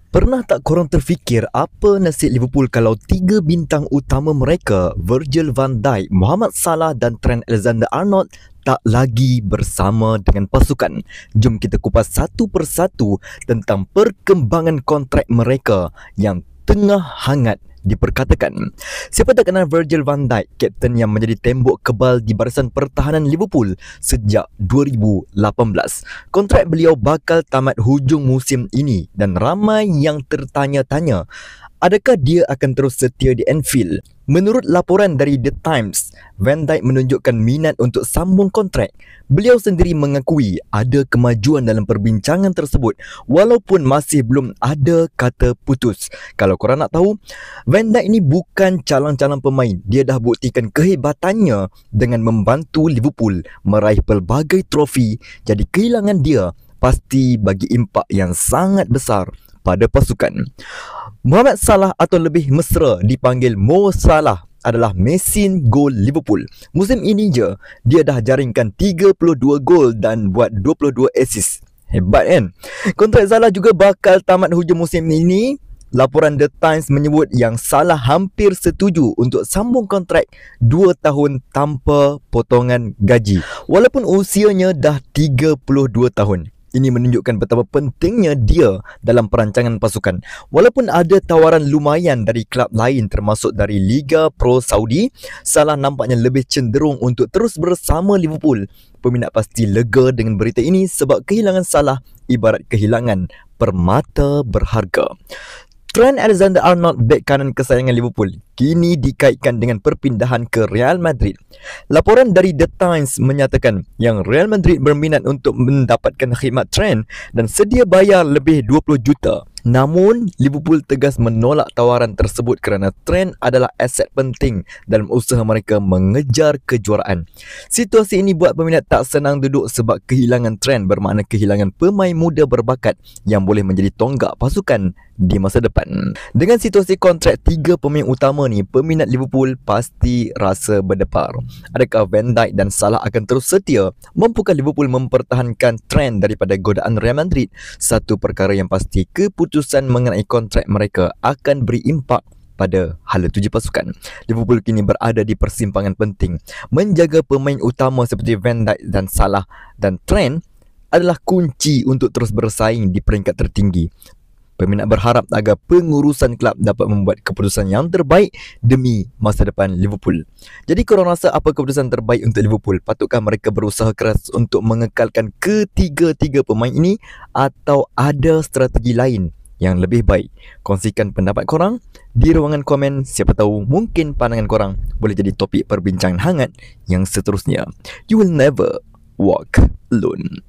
Pernah tak korang terfikir apa nasib Liverpool kalau tiga bintang utama mereka, Virgil van Dijk, Mohamed Salah dan Trent Alexander-Arnold tak lagi bersama dengan pasukan? Jom kita kupas satu persatu tentang perkembangan kontrak mereka yang tengah hangat diperkatakan. Siapa tak kenal Virgil van Dijk, kapten yang menjadi tembok kebal di barisan pertahanan Liverpool sejak 2018. Kontrak beliau bakal tamat hujung musim ini dan ramai yang tertanya-tanya, adakah dia akan terus setia di Anfield? Menurut laporan dari The Times, Van Dijk menunjukkan minat untuk sambung kontrak. Beliau sendiri mengakui ada kemajuan dalam perbincangan tersebut walaupun masih belum ada kata putus. Kalau korang nak tahu, Van Dijk ni bukan calon-calon pemain. Dia dah buktikan kehebatannya dengan membantu Liverpool meraih pelbagai trofi. Jadi kehilangan dia pasti bagi impak yang sangat besar pada pasukan. Mohamed Salah atau lebih mesra dipanggil Mo Salah adalah mesin gol Liverpool. Musim ini je dia dah jaringkan 32 gol dan buat 22 assist. Hebat kan? Kontrak Salah juga bakal tamat hujung musim ini. Laporan The Times menyebut yang Salah hampir setuju untuk sambung kontrak 2 tahun tanpa potongan gaji walaupun usianya dah 32 tahun. Ini menunjukkan betapa pentingnya dia dalam perancangan pasukan. Walaupun ada tawaran lumayan dari klub lain termasuk dari Liga Pro Saudi, Salah nampaknya lebih cenderung untuk terus bersama Liverpool. Peminat pasti lega dengan berita ini sebab kehilangan Salah ibarat kehilangan permata berharga. Trent Alexander-Arnold, bek kanan kesayangan Liverpool, kini dikaitkan dengan perpindahan ke Real Madrid. Laporan dari The Times menyatakan yang Real Madrid berminat untuk mendapatkan khidmat Trent dan sedia bayar lebih 20 juta. Namun, Liverpool tegas menolak tawaran tersebut kerana Trent adalah aset penting dalam usaha mereka mengejar kejuaraan. Situasi ini buat peminat tak senang duduk sebab kehilangan Trent bermakna kehilangan pemain muda berbakat yang boleh menjadi tonggak pasukan di masa depan. Dengan situasi kontrak tiga pemain utama ni, peminat Liverpool pasti rasa berdepar. Adakah Van Dijk dan Salah akan terus setia? Mampukah Liverpool mempertahankan Trent daripada godaan Real Madrid? Satu perkara yang pasti, keputusan mengenai kontrak mereka akan beri impak pada hala tuju pasukan. Liverpool kini berada di persimpangan penting. Menjaga pemain utama seperti Van Dijk dan Salah dan Trent adalah kunci untuk terus bersaing di peringkat tertinggi. Peminat berharap agar pengurusan kelab dapat membuat keputusan yang terbaik demi masa depan Liverpool. Jadi korang rasa apa keputusan terbaik untuk Liverpool? Patutkah mereka berusaha keras untuk mengekalkan ketiga-tiga pemain ini atau ada strategi lain yang lebih baik? Kongsikan pendapat korang di ruangan komen. Siapa tahu mungkin pandangan korang boleh jadi topik perbincangan hangat yang seterusnya. You will never walk alone.